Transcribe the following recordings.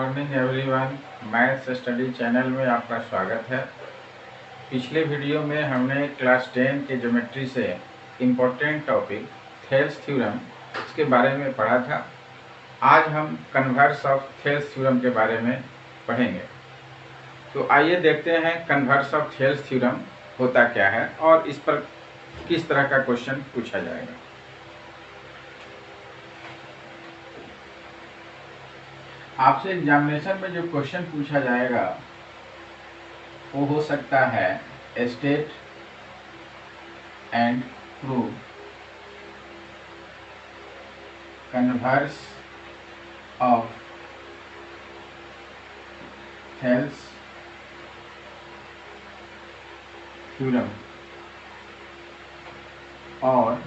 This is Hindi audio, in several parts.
Morning everyone. Maths study channel में आपका स्वागत है। पिछले वीडियो में हमने क्लास 10 के ज्योमेट्री से इम्पोर्टेंट टॉपिक थेल्स थ्योरम इसके बारे में पढ़ा था। आज हम कन्वर्स ऑफ थेल्स थ्योरम के बारे में पढ़ेंगे। तो आइए देखते हैं कन्वर्स ऑफ थेल्स थ्योरम होता क्या है और इस पर किस तरह का क्वेश्चन पूछा जाएगा। आपसे एग्जामिनेशन में जो क्वेश्चन पूछा जाएगा वो हो सकता है state and prove converse of Thales theorem और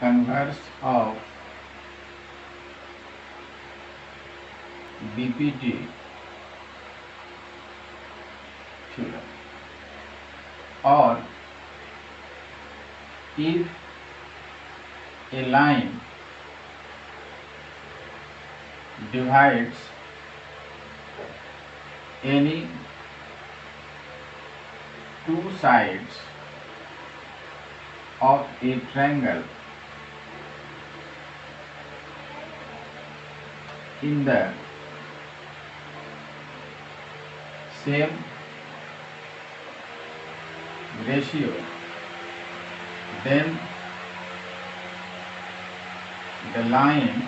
कन्वर्स ऑफ बीपीटी थ्योरम और if a line divides any two sides of a triangle in the same ratio, then the line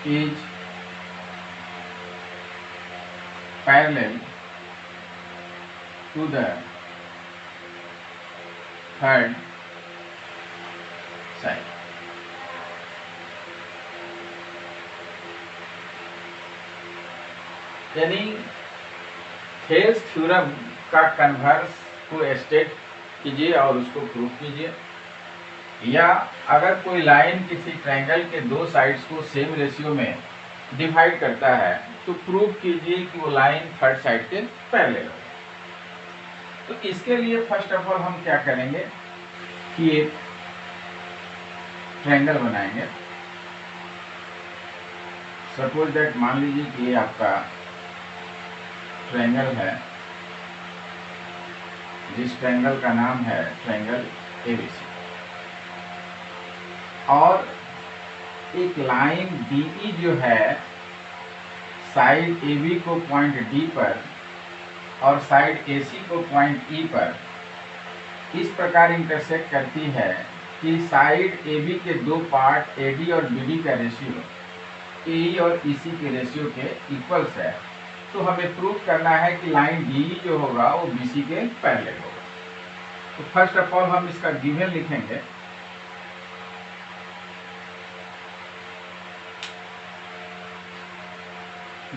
is parallel to the third side. यानी थेल्स थ्योरम का कन्वर्स को स्टेट कीजिए और उसको प्रूव कीजिए, या अगर कोई लाइन किसी ट्रायंगल के दो साइड्स को सेम रेशियो में डिवाइड करता है तो प्रूव कीजिए कि वो लाइन थर्ड साइड के पैरेलल है। तो इसके लिए फर्स्ट ऑफ ऑल हम क्या करेंगे कि एक ट्रायंगल बनाएंगे। सपोज दैट मान लीजिए कि ये आपका ट्रायंगल है, जिस ट्रायंगल का नाम है ट्रायंगल एबीसी, और एक लाइन डीई जो है साइड एबी को पॉइंट डी पर और साइड एसी को पॉइंट ई पर इस प्रकार इंटरसेक्ट करती है कि साइड एबी के दो पार्ट एडी और बीडी का रेशियो एई और ईसी के रेशियो के इक्वल्स है। तो हमें प्रूव करना है कि लाइन डीई जो होगा वो बीसी के पैरेलल होगा। तो फर्स्ट ऑफ ऑल हम इसका गिवन लिखेंगे।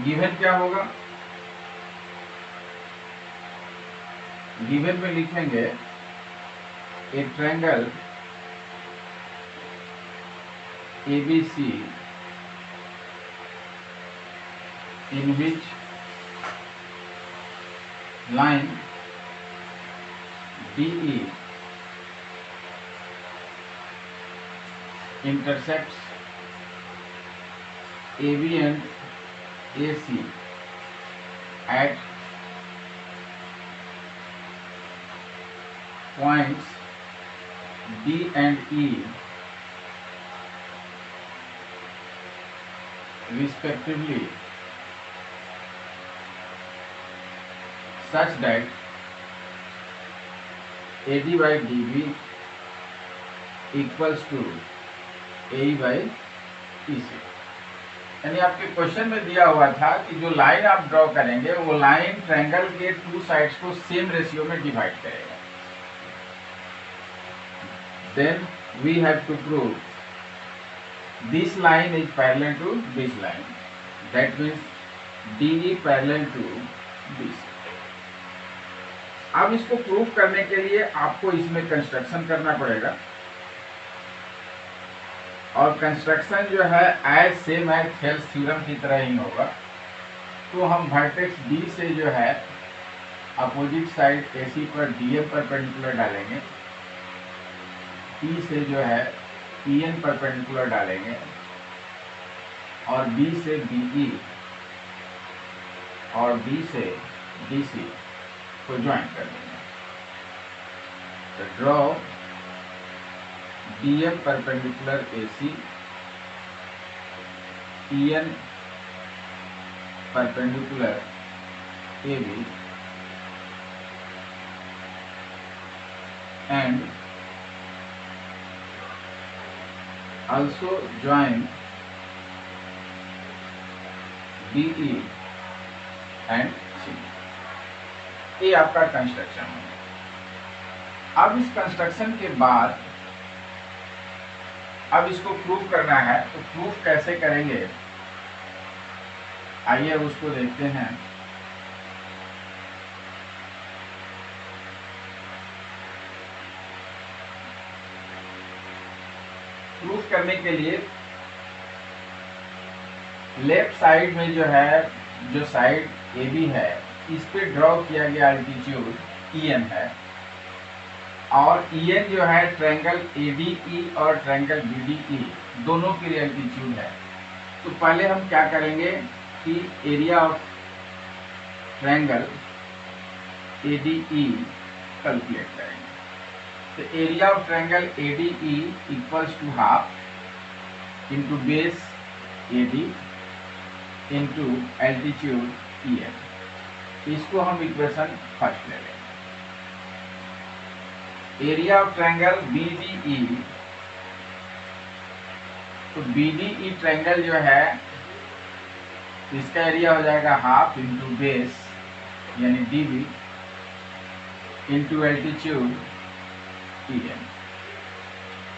गिवन क्या होगा? गिवन में लिखेंगे ए triangle ABC in which line DE intersects AB and AC at points D and E respectively, such that AD by DB equals to AE by EC। यानी आपके क्वेश्चन में दिया हुआ था कि जो लाइन आप ड्रॉ करेंगे वो लाइन ट्रायंगल के टू साइड्स को सेम रेशियो में डिवाइड करेगा। Then we have to prove this line is parallel to this line, that means DE parallel to BC। अब इसको प्रूव करने के लिए आपको इसमें कंस्ट्रक्शन करना पड़ेगा, और कंस्ट्रक्शन जो है as same as Thales theorem की तरह ही होगा। तो हम वर्टेक्स डी से जो है अपोजिट साइड AC पर DM परपेंडिकुलर डालेंगे, E से जो है EN परपेंडिकुलर डालेंगे और B से BE और D से DC को ज्वाइन कर देंगे। तो draw DM perpendicular AC, EN perpendicular AB and also join BE and C। ये आपका कंस्ट्रक्शन है। अब इस कंस्ट्रक्शन के बाद अब इसको प्रूव करना है, तो प्रूफ कैसे करेंगे आइए उसको देखते हैं। प्रूफ करने के लिए लेफ्ट साइड में जो है, जो साइड AB है, इस पे ड्रॉ किया गया एल्टीट्यूड EN है और EN जो है ट्रायंगल ADE और ट्रायंगल BDE दोनों के लिए एल्टीट्यूड है। तो पहले हम क्या करेंगे कि area of triangle ADE calculate करेंगे। तो area of triangle ADE equals to half into base AD into altitude EN। इसको हम इक्वेशन फर्स्ट ले लेंगे। एरिया ऑफ ट्रायंगल BDE, तो BDE ट्रायंगल जो है इसका एरिया हो जाएगा हाफ इंटू बेस यानी DB इंटू एल्टीट्यूड EN।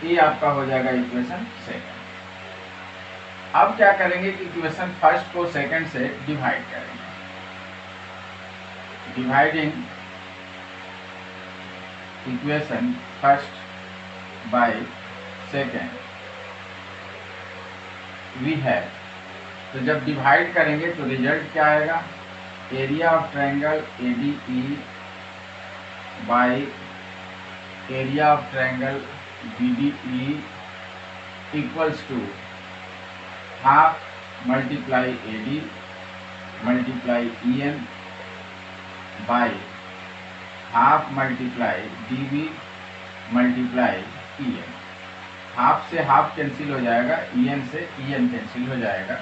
ये आपका हो जाएगा इक्वेशन सेकंड। अब क्या करेंगे कि इक्वेशन फर्स्ट को सेकंड से डिवाइड करेंगे। Dividing equation first by second we have, तो जब डिवाइड करेंगे तो रिजल्ट क्या आएगा, area of triangle ADE by area of triangle BDE equals to half multiply AD multiply EN by half multiply DB multiply EN। Half से हाफ कैंसिल हो जाएगा, EN से EN कैंसिल हो जाएगा।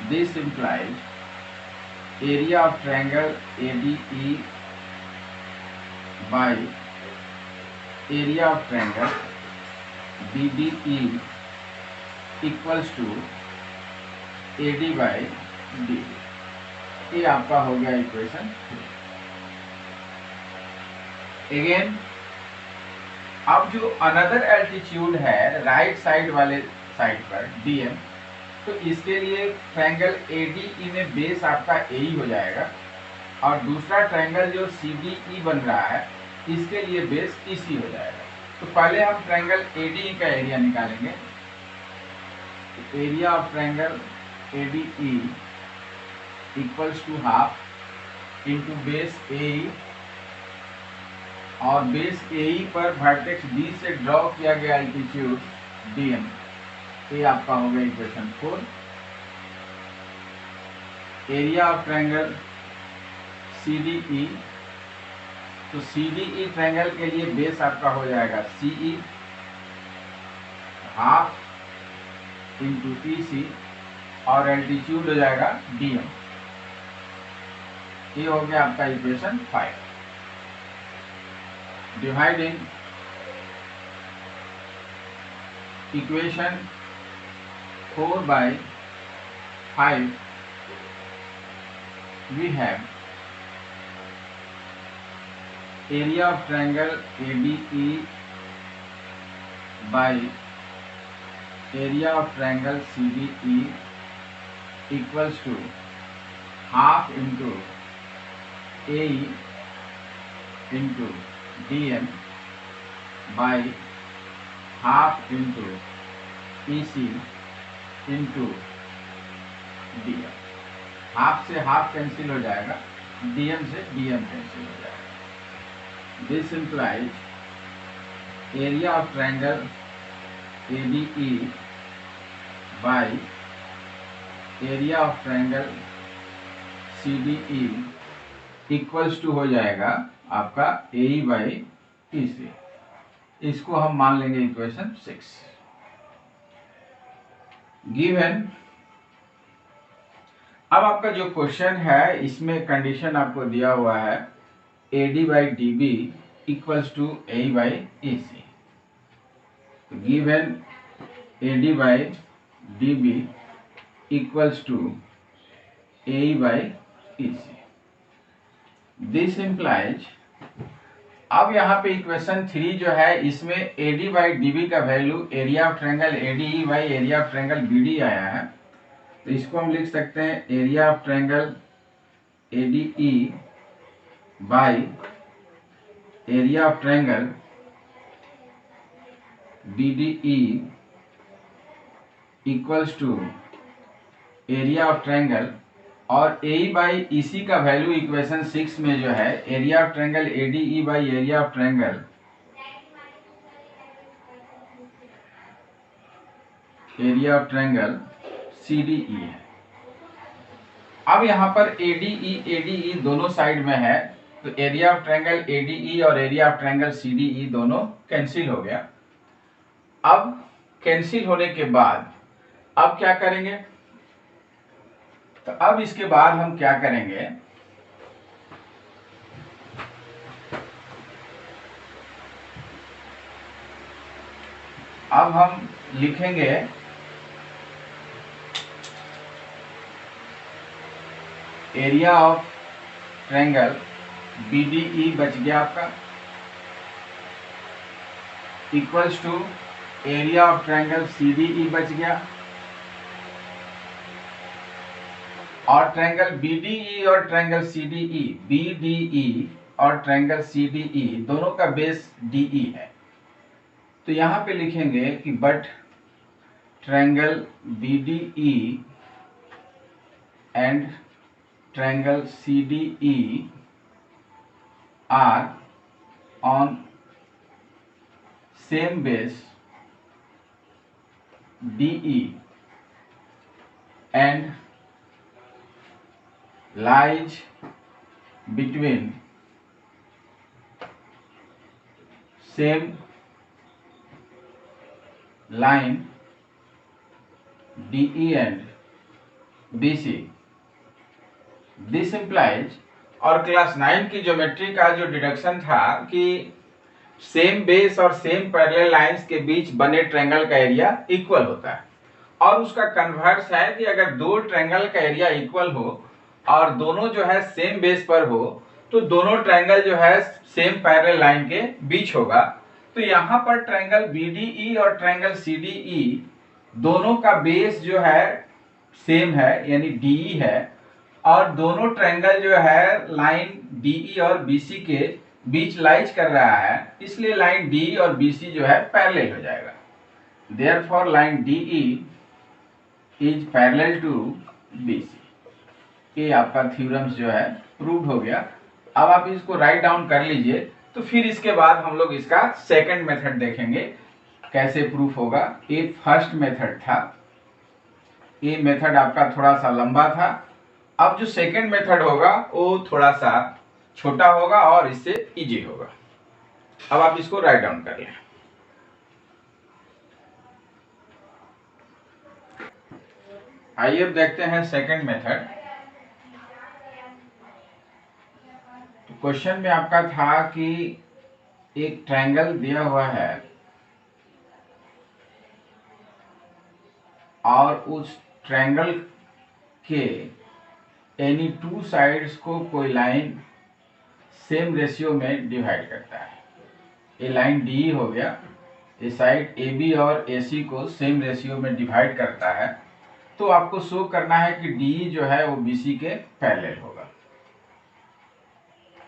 This implies area of triangle ADE by area of triangle BDE equals to AD by DB। ये आपका हो गया इक्वेशन। अगेन अब जो अनदर एल्टीट्यूड है राइट साइड वाले साइड पर DM, तो इसके लिए ट्रायंगल ADE में बेस आपका AE हो जाएगा और दूसरा ट्रायंगल जो CDE बन रहा है इसके लिए बेस EC हो जाएगा। तो पहले हम ट्रायंगल ADE का एरिया निकालेंगे। Area of triangle ADE equals to half into base AE और बेस AE पर वर्टेक्स B से ड्रॉ किया गया एल्टीट्यूड DM। ये आपका हो गया equation 4। Area of triangle CDE, तो CDE ट्रायंगल के लिए बेस आपका हो जाएगा CE हाफ इंटू EC और एल्टीट्यूड हो जाएगा DM। ये हो गया आपका equation 5। Dividing equation 4 by 5 we have area of triangle ADE by area of triangle CDE equals to half into AE into DM by half into EC into DM। Half से हाफ कैंसिल हो जाएगा, DM से DM कैंसिल हो जाएगा। This implies area of triangle ADE by area of triangle CDE equals to हो जाएगा आपका AE बाई EC। इसको हम मान लेंगे इक्वेशन 6। गिवन, अब आपका जो क्वेश्चन है इसमें कंडीशन आपको दिया हुआ है AD by DB equals to AE by EC। Given AD by DB equals to AE by EC। This implies, अब यहाँ पे इक्वेशन 3 जो है इसमें AD बाई DB का value area of triangle ADE by area of triangle BD आया है, तो इसको हम लिख सकते हैं area of triangle ADE by area of triangle BDE equals to area of triangle, और AE बाई EC का वैल्यू इक्वेशन 6 में जो है area of triangle ADE by area of triangle CDE है। अब यहाँ पर ADE दोनों साइड में है, तो एरिया ऑफ ट्रायंगल ADE और एरिया ऑफ ट्रायंगल CDE दोनों कैंसिल हो गया। अब कैंसिल होने के बाद अब क्या करेंगे, तो अब इसके बाद हम क्या करेंगे, अब हम लिखेंगे एरिया ऑफ ट्रायंगल BDE बच गया आपका equals to area of triangle CDE बच गया, और ट्रायंगल BDE और ट्रायंगल CDE, BDE और ट्रायंगल CDE दोनों का बेस DE है, तो यहां पे लिखेंगे कि but triangle BDE and triangle CDE are on same base DE and lies between same line DE and BC। This implies, और क्लास 9 की ज्योमेट्री का जो डिडक्शन था कि सेम बेस और सेम पैरेलल लाइंस के बीच बने ट्रायंगल का एरिया इक्वल होता है, और उसका कन्वर्स है कि अगर दो ट्रायंगल का एरिया इक्वल हो और दोनों जो है सेम बेस पर हो तो दोनों ट्रायंगल जो है सेम पैरेलल लाइन के बीच होगा। तो यहाँ पर ट्रायंगल BDE और ट्रायंगल CDE दोनों का बेस जो है सेम है यानी DE है, और दोनों ट्रायंगल जो है लाइन DE और BC के बीच लाइज कर रहा है, इसलिए लाइन DE और BC जो है पैरेलल हो जाएगा। Therefore line DE is parallel to BC। ये आपका थ्योरम्स जो है प्रूव हो गया। अब आप इसको राइट डाउन कर लीजिए, तो फिर इसके बाद हम लोग इसका सेकंड मेथड देखेंगे कैसे प्रूफ होगा। ये फर्स्ट मेथड था, ये मेथड आपका थोड़ा सा लंबा था। अब जो सेकंड मेथड होगा वो थोड़ा सा छोटा होगा और इससे इजी होगा। अब आप इसको राइट डाउन कर लें। आइए अब देखते हैं सेकंड मेथड। तो क्वेश्चन में आपका था कि एक ट्रायंगल दिया हुआ है और उस ट्रायंगल के एनी टू साइड्स को कोई लाइन सेम रेशियो में डिवाइड करता है। ये लाइन DE हो गया, ये साइड AB और AC को सेम रेशियो में डिवाइड करता है, तो आपको शो करना है कि DE जो है वो BC के पैरेलल होगा।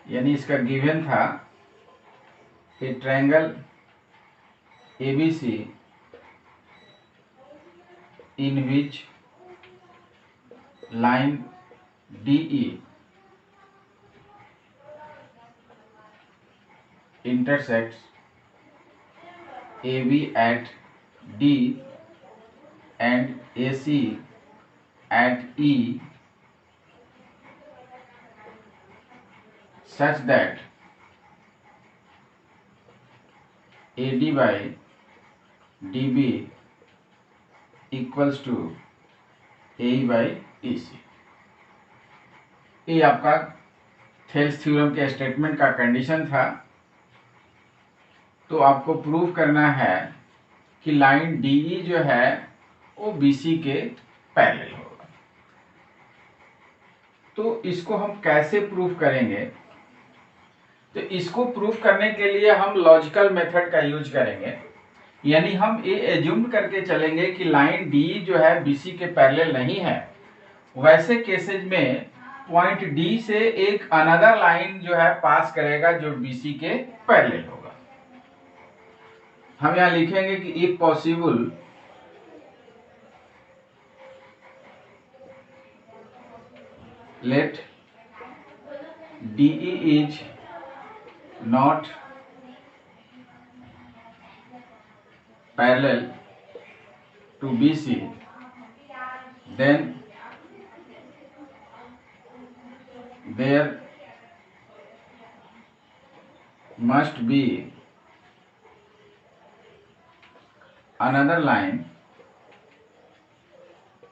यानी इसका गिवन था ए triangle ABC in which line DE intersects AB at D and AC at E such that AD by DB equals to AE by EC। ये आपका थेल्स थ्योरम के स्टेटमेंट का कंडीशन था। तो आपको प्रूव करना है कि लाइन DE जो है वो BC के पैरेलल होगा। तो इसको हम कैसे प्रूव करेंगे? तो इसको प्रूव करने के लिए हम लॉजिकल मेथड का यूज करेंगे, यानी हम ये एज्यूम करके चलेंगे कि लाइन DE जो है BC के पैरेलल नहीं है। वैसे केसेज में पॉइंट D से एक अनदर लाइन जो है पास करेगा जो BC के पैरेलल होगा। हम यहां लिखेंगे कि if possible let DE is not parallel to BC, then there must be another line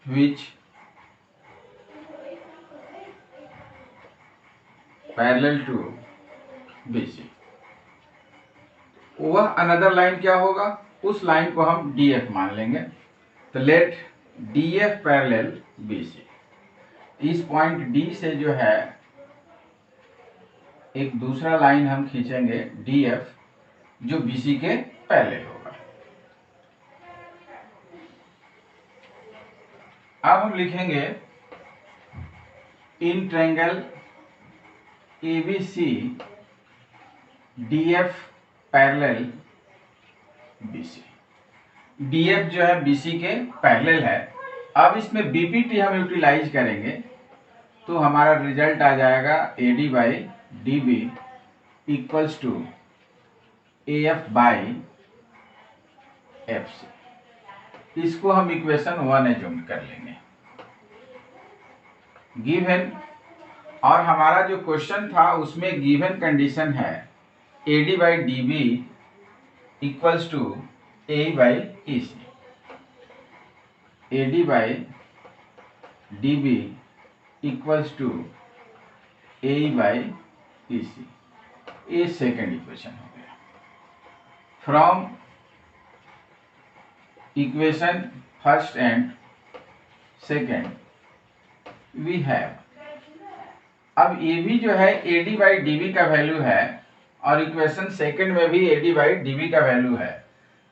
which parallel to BC। वह अनदर लाइन क्या होगा? उस लाइन को हम DF मान लेंगे। तो लेट DF पैरेलल BC। इस पॉइंट D से जो है एक दूसरा लाइन हम खींचेंगे DF जो BC के पैरेलल होगा। अब हम लिखेंगे in triangle ABC DF parallel BC। DF जो है BC के पैरेलल है। अब इसमें BPT हम यूटिलाइज करेंगे तो हमारा रिजल्ट आ जाएगा AD by DB equals to AF by FC। इसको हम इक्वेशन 1 एज्यूम कर लेंगे। गिवन, और हमारा जो क्वेश्चन था उसमें गिवन कंडीशन है AD by DB equals to AE by EC। AD by DB equals to AE by EC। ये सेकेंड इक्वेशन हो गया। From equation first and second we have, अब ये भी जो है AD बाई DB का वैल्यू है और इक्वेशन सेकंड में भी AD बाई DB का वैल्यू है।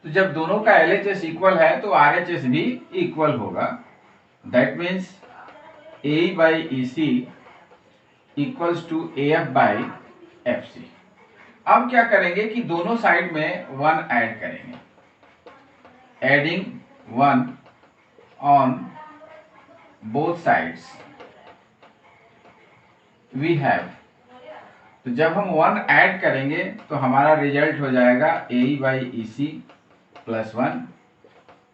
तो जब दोनों का LHS इक्वल है तो RHS भी इक्वल होगा। That means AE by EC equals to AF by FC। अब क्या करेंगे कि दोनों साइड में 1 ऐड करेंगे। Adding 1 on both sides we have. तो जब हम 1 ऐड करेंगे तो हमारा रिजल्ट हो जाएगा AE by EC plus 1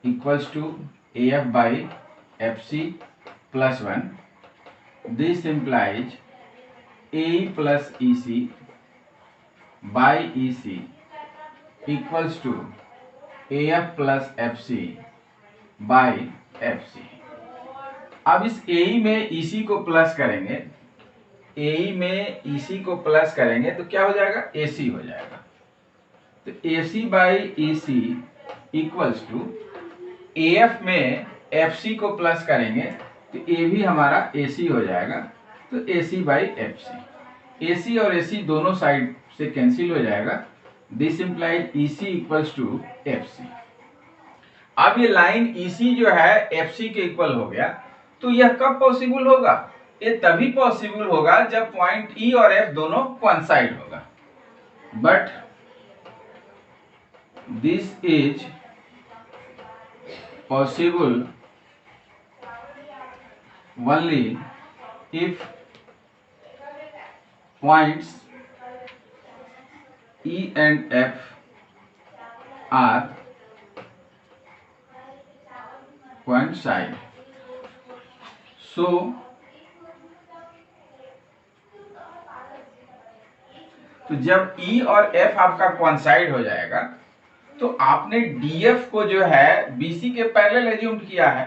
equals to AF by FC plus 1। This implies AE plus EC by EC equals to AF plus FC by FC। अब इस AE में EC को प्लस करेंगे, AE में EC को प्लस करेंगे तो क्या हो जाएगा? AC हो जाएगा। तो AC by EC equals to AF में FC को प्लस करेंगे तो A भी हमारा AC हो जाएगा। तो AC बाई FC। AC और AC दोनों साइड से कैंसिल हो जाएगा। This implies EC equals to FC। अब ये लाइन EC जो है FC के इक्वल हो गया। तो यह कब पॉसिबल होगा? ये तभी पॉसिबल होगा जब पॉइंट E और F दोनों कोइंसाइड होगा। But this is possible only if points E and F are coincide. So तो जब E और F आपका coincide हो जाएगा तो आपने DF को जो है BC के पैरेलल एज्यूम किया है,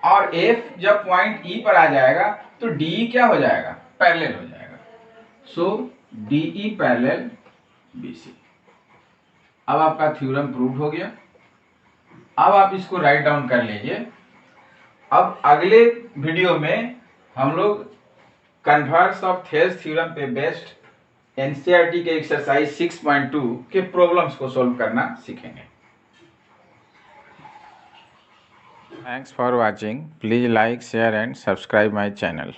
और F जब पॉइंट E पर आ जाएगा तो DE क्या हो जाएगा, पैरेलल हो जाएगा. सो DE पैरेलल BC. अब आपका थ्योरम प्रूव हो गया. अब आप इसको राइट डाउन कर लीजिए. अब अगले वीडियो में हम लोग कन्वर्स ऑफ थेल्स थ्योरम पे बेस्ड एनसीईआरटी के एक्सरसाइज 6.2 के प्रॉब्लम्स को सॉल्व करना सीखेंगे. Thanks for watching. Please like, share and subscribe my channel.